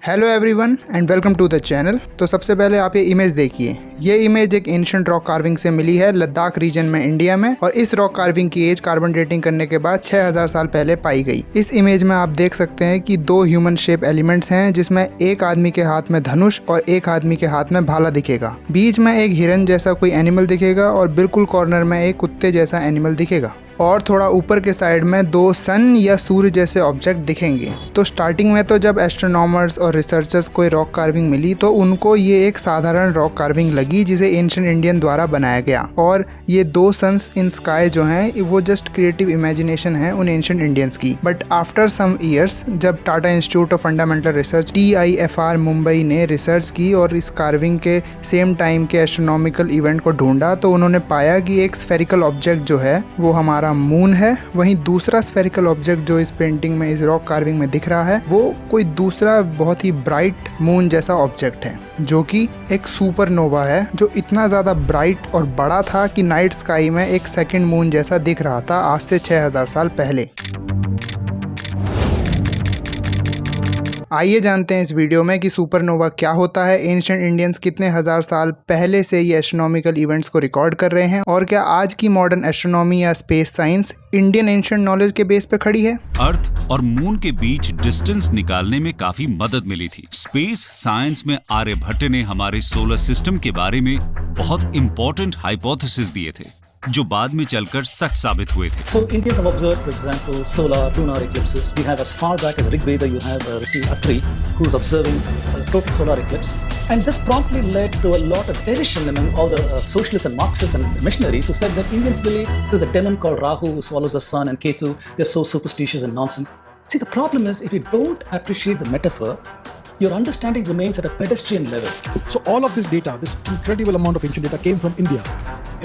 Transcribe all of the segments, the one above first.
Hello everyone and welcome to the channel. तो सबसे पहले आप ये इमेज देखिए। ये इमेज एक एंशिएंट रॉक कार्विंग से मिली है लद्दाख रीजन में इंडिया में, और इस रॉक कार्विंग की एज कार्बन डेटिंग करने के बाद 6000 साल पहले पाई गई। इस इमेज में आप देख सकते हैं कि दो ह्यूमन शेप एलिमेंट्स हैं, जिसमें एक आदमी के हाथ में धनुष और एक आदमी के हाथ में भाला दिखेगा। बीच में एक हिरन जैसा कोई एनिमल दिखेगा और बिल्कुल कॉर्नर में एक कुत्ते जैसा एनिमल दिखेगा, और थोड़ा ऊपर के साइड में दो सन या सूर्य जैसे ऑब्जेक्ट दिखेंगे। तो स्टार्टिंग में तो जब एस्ट्रोनॉमर्स और रिसर्चर्स को रॉक कार्विंग मिली तो उनको ये एक साधारण रॉक कार्विंग लगी जिसे एंशिएंट इंडियन द्वारा बनाया गया, और ये दो सन्स इन स्काई जो हैं वो जस्ट क्रिएटिव इमेजिनेशन है उन एंशिएंट इंडियंस की। बट आफ्टर सम ईयर्स जब Tata institute of fundamental research TIFR Mumbai ने रिसर्च की और इस कार्विंग के सेम टाइम के एस्ट्रोनॉमिकल इवेंट को ढूंढा, तो उन्होंने पाया कि एक स्फेरिकल ऑब्जेक्ट जो है वो हमारा मून है। वहीं दूसरा स्फेरिकल ऑब्जेक्ट जो इस पेंटिंग में, इस रॉक कार्विंग में दिख रहा है, वो कोई दूसरा बहुत ही ब्राइट मून जैसा ऑब्जेक्ट है, जो कि एक सुपरनोवा है, जो इतना ज़्यादा ब्राइट और बड़ा था कि नाइट स्काई में एक सेकंड मून जैसा दिख रहा था आज से 6000 साल पहले। आइए जानते हैं इस वीडियो में कि सुपरनोवा क्या होता है, एंशिएंट इंडियंस कितने हजार साल पहले से ये एस्ट्रोनॉमिकल इवेंट्स को रिकॉर्ड कर रहे हैं, और क्या आज की मॉडर्न एस्ट्रोनॉमी या space science Indian ancient knowledge के बेस पे खड़ी है। अर्थ और मून के बीच डिस्टेंस निकालने में काफी मदद मिली थी। स्पेस साइंस में आर्यभट्ट ने हमारे सोलर सिस्टम के बारे में बहुत इंपॉर्टेंट हाइपोथेसिस दिए थे, जो बाद में चलकर सच साबित हुए थे। So Indians have observed, for example, solar, lunar eclipses. We have as far back as Rig Veda, you have Rishi Atri, who's observing a total solar eclipse. And this promptly led to a lot of derision among all the socialists and Marxists and missionaries who said that Indians believe there's a demon called Rahu who swallows the sun, and Ketu, they're so superstitious and nonsense. See, the problem is if you don't appreciate the metaphor, your understanding remains at a pedestrian level. So all of this data, this incredible amount of ancient data came from India.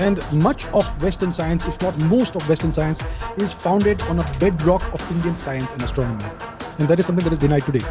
And much of Western science, if not most of Western science, is founded on a bedrock of Indian science and astronomy. And that is something that is denied today.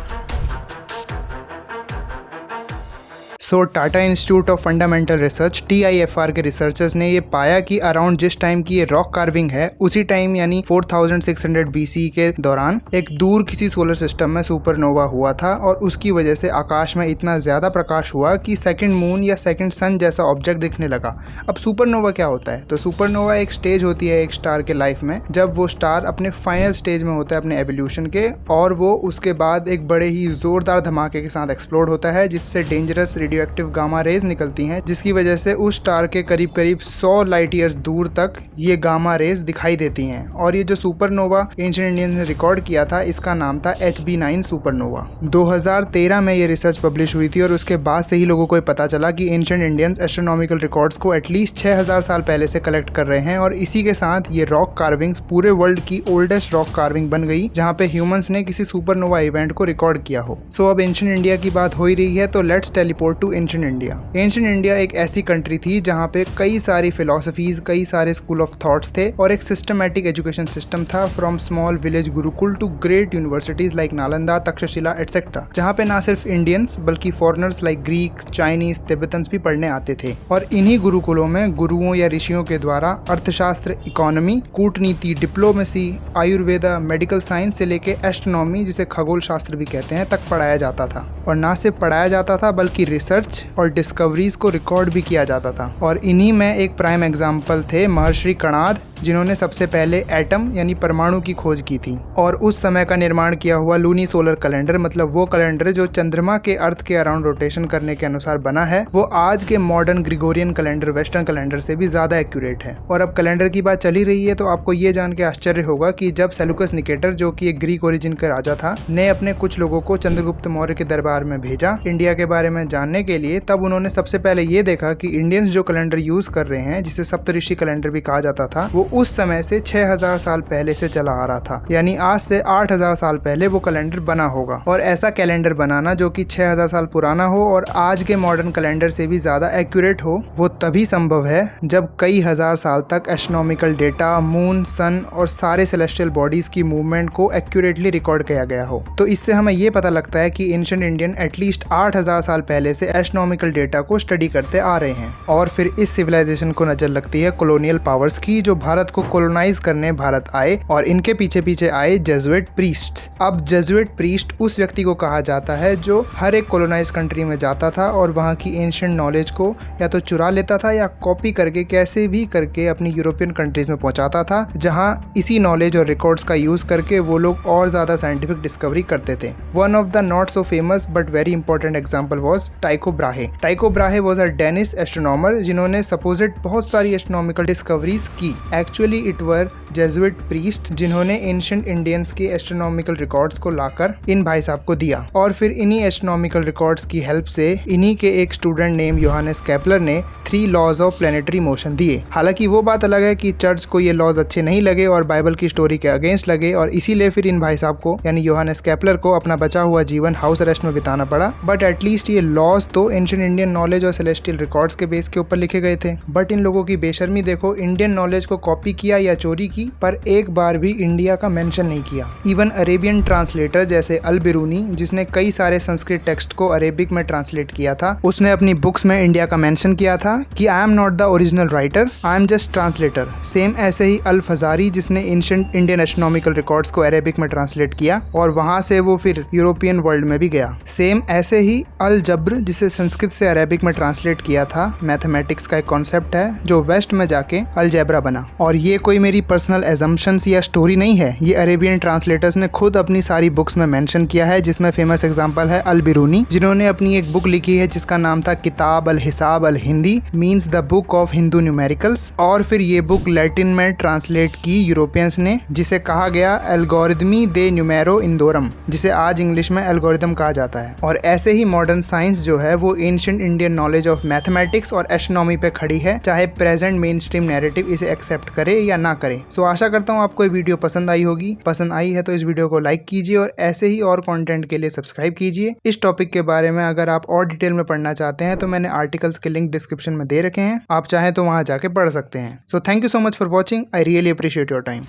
So Tata institute of fundamental research TIFR के researchers ने ये पाया कि around जिस time की ये rock carving है, उसी टाइम यानी 4600 BC के दौरान एक दूर किसी सोलर सिस्टम में सुपरनोवा हुआ था, और उसकी वजह से आकाश में इतना ज़्यादा प्रकाश हुआ कि सेकंड मून या सेकंड सन जैसा ऑब्जेक्ट दिखने लगा। अब सुपरनोवा क्या होता है? तो सुपरनोवा एक स्टेज होती है एक स्टार के लाइफ में, जब वो स्टार अपने फाइनल स्टेज में होता है अपने एवोल्यूशन के, और वो उसके बाद एक बड़े ही ज़ोरदार धमाके के साथ एक्सप्लोड होता है, जिससे डेंजरस रेडियोएक्टिव गामा रेज निकलती हैं, जिसकी वजह से उस स्टार के करीब करीब 100 लाइट ईयर्स दूर तक ये गामा रेज दिखाई देती हैं। और ये जो सुपरनोवा एंशिएंट इंडियन ने रिकॉर्ड किया था, इसका नाम था HB9 सुपरनोवा। 2013 में ये रिसर्च पब्लिश हुई थी, और उसके बाद से ही लोगों को पता चला कि एंशिएंट इंडियंस एस्ट्रोनॉमिकल रिकॉर्ड्स को एटलीस्ट 6000 साल पहले से कलेक्ट कर रहे हैं, और इसी के साथ ये रॉक कार्विंग्स पूरे वर्ल्ड की ओल्डेस्ट रॉक कार्विंग बन गई, जहाँ पे ह्यूमंस ने किसी सुपरनोवा इवेंट को रिकॉर्ड किया हो। सो अब एंशिएंट इंडिया की बात हो ही रही है, तो let's teleport to ancient India. Ancient India एक ऐसी कंट्री थी जहाँ पे कई सारी फिलोसफीज, कई सारे स्कूल ऑफ थॉट्स थे, और एक सिस्टमैटिक एजुकेशन सिस्टम था, from small village gurukul to great universities like Nalanda, Taxila etcetera, जहाँ पे ना सिर्फ इंडियंस बल्कि foreigners like Greek, Chinese, Tibetans भी पढ़ने आते थे। और इन्हीं गुरुकुलों में गुरुओं या ऋषियों के द्वारा अर्थशास्त्र, इकोनॉमी, कूटनीति, डिप्लोमेसी, आयुर्वेदा, मेडिकल साइंस से लेके एस्ट्रोनॉमी, जिसे खगोल शास्त्र भी कहते हैं, तक पढ़ाया जाता था। और ना सिर्फ पढ़ाया जाता था बल्कि रिसर्च और डिस्कवरीज को रिकॉर्ड भी किया जाता था। और इन्हीं में एक प्राइम एग्जाम्पल थे महर्षि कणाद, जिन्होंने सबसे पहले एटम यानी परमाणु की खोज की थी, और उस समय का निर्माण किया हुआ लूनी सोलर कैलेंडर, मतलब वो कैलेंडर जो चंद्रमा के अर्थ के अराउंड रोटेशन करने के अनुसार बना है, वो आज के modern Gregorian calendar, western calendar से भी ज्यादा एक्यूरेट है। और अब कैलेंडर की बात चली रही है, तो आपको ये जान के आश्चर्य होगा कि जब सेलुकस निकेटर, जो कि एक ग्रीक ओरिजिन का राजा था, ने अपने कुछ लोगों को चंद्रगुप्त मौर्य के दरबार में भेजा इंडिया के बारे में जानने के लिए, तब उन्होंने सबसे पहले ये देखा कि इंडियंस जो कैलेंडर यूज कर रहे हैं, जिसे सप्तऋषि कैलेंडर भी कहा जाता था, वो उस समय से 6000 साल पहले से चला आ रहा था, यानी आज से 8000 साल पहले वो कैलेंडर बना होगा। और ऐसा कैलेंडर बनाना जो कि 6000 साल पुराना हो और आज के मॉडर्न कैलेंडर से भी ज्यादा एक्यूरेट हो, वो तभी संभव है जब कई हजार साल तक एस्ट्रोनॉमिकल डेटा, मून, सन और सारे सेलेस्टियल बॉडीज की मूवमेंट को एक्यूरेटली रिकॉर्ड किया गया हो। तो इससे हमें ये पता लगता है कि एंशिएंट इंडियन इंडियन एटलीस्ट 8000 साल पहले से एस्ट्रोनॉमिकल डेटा को स्टडी करते आ रहे हैं। और फिर इस सिविलाइजेशन को नजर लगती है कॉलोनियल पावर्स की, जो भारत को कॉलोनाइज करने भारत आए और इनके पीछे पीछे आए जेजुइट प्रीस्ट। अब जेजुइट प्रीस्ट उस व्यक्ति को कहा जाता है जो हर एक कॉलोनाइज कंट्री में जाता था और वहाँ की एंशिएंट नॉलेज को या तो चुरा लेता था या कॉपी करके कैसे भी करके अपनी यूरोपियन कंट्रीज में पहुंचाता था, जहाँ इसी नॉलेज और रिकॉर्ड्स का यूज करके वो लोग और ज्यादा साइंटिफिक डिस्कवरी करते थे। One of the not so famous but very important example was Tycho Brahe. Tycho Brahe was a Danish astronomer जिन्होंने सपोजिट बहुत सारी एस्ट्रोनॉमिकल डिस्कवरीज की। Actually it were Jesuit priest जिन्होंने एंशिएंट इंडियंस के astronomical records को लाकर इन भाई साहब को दिया और फिर इन्हीं एस्ट्रोनॉमिकल रिकॉर्ड्स की हेल्प से इन्हीं के एक स्टूडेंट नेम योहानेस केपलर ने 3 लॉज ऑफ प्लेनेटरी मोशन दिए। हालांकि वो बात अलग है कि चर्च को ये लॉज अच्छे नहीं लगे और बाइबल की स्टोरी के अगेंस्ट लगे और इसीलिए फिर इन भाई साहब को यानी योहानेस केपलर को अपना बचा हुआ जीवन हाउस अरेस्ट में बिताना पड़ा। बट एटलीस्ट ये लॉज तो एंशिएंट इंडियन नॉलेज और सेलेस्टियल रिकॉर्ड्स के बेस के ऊपर लिखे गए थे। बट इन लोगों की बेशर्मी देखो, इंडियन नॉलेज को कॉपी किया या चोरी की पर एक बार भी इंडिया का मेंशन नहीं किया। इवन अरेबियन ट्रांसलेटर जैसे अल बिरूनी जिसने कई सारे संस्कृत टेक्स्ट को अरेबिक में ट्रांसलेट किया था, उसने अपनी बुक्स में इंडिया का मेंशन किया था कि I am not the original writer, I am just translator. Same ऐसे ही अल फजारी जिसने एंशिएंट इंडियन एस्ट्रोनॉमिकल रिकॉर्ड्स को अरेबिक में ट्रांसलेट किया और वहां से वो फिर यूरोपियन वर्ल्ड में भी गया। सेम ऐसे ही अल जब्र जिसे संस्कृत से अरेबिक में ट्रांसलेट किया था, मैथमेटिक्स का एक कॉन्सेप्ट है जो वेस्ट में जाके अलजेब्रा बना। और ये कोई मेरी पर्सनल एजम्पशंस या स्टोरी नहीं है, ये अरेबियन ट्रांसलेटर्स ने खुद अपनी सारी बुक्स में मेंशन किया है, जिसमें फेमस एग्जांपल है अल बिरूनी जिन्होंने अपनी एक बुक लिखी है जिसका नाम था किताब अल हिसाब अल हिंदी means the book of Hindu numericals. और फिर ये बुक लैटिन में ट्रांसलेट की यूरोपियंस ने, जिसे कहा गया एल्गोरिदमी दे न्यूमेरो इंडोरम, जिसे आज इंग्लिश में एल्गोरिदम कहा जाता है। और ऐसे ही मॉडर्न साइंस जो है वो ancient Indian knowledge of mathematics और एस्ट्रोनॉमी पे खड़ी है, चाहे प्रेजेंट मेन स्ट्रीम नैरेटिव इसे एक्सेप्ट करे या ना करे। सो आशा करता हूँ आपको ये वीडियो पसंद आई होगी। पसंद आई है तो इस वीडियो को लाइक कीजिए और ऐसे ही और कंटेंट के लिए सब्सक्राइब कीजिए। इस टॉपिक के बारे में अगर आप और डिटेल में पढ़ना चाहते हैं तो मैंने आर्टिकल्स के लिंक डिस्क्रिप्शन में दे रखे हैं, आप चाहें तो वहां जाके पढ़ सकते हैं। So thank you so much for watching, I really appreciate your time.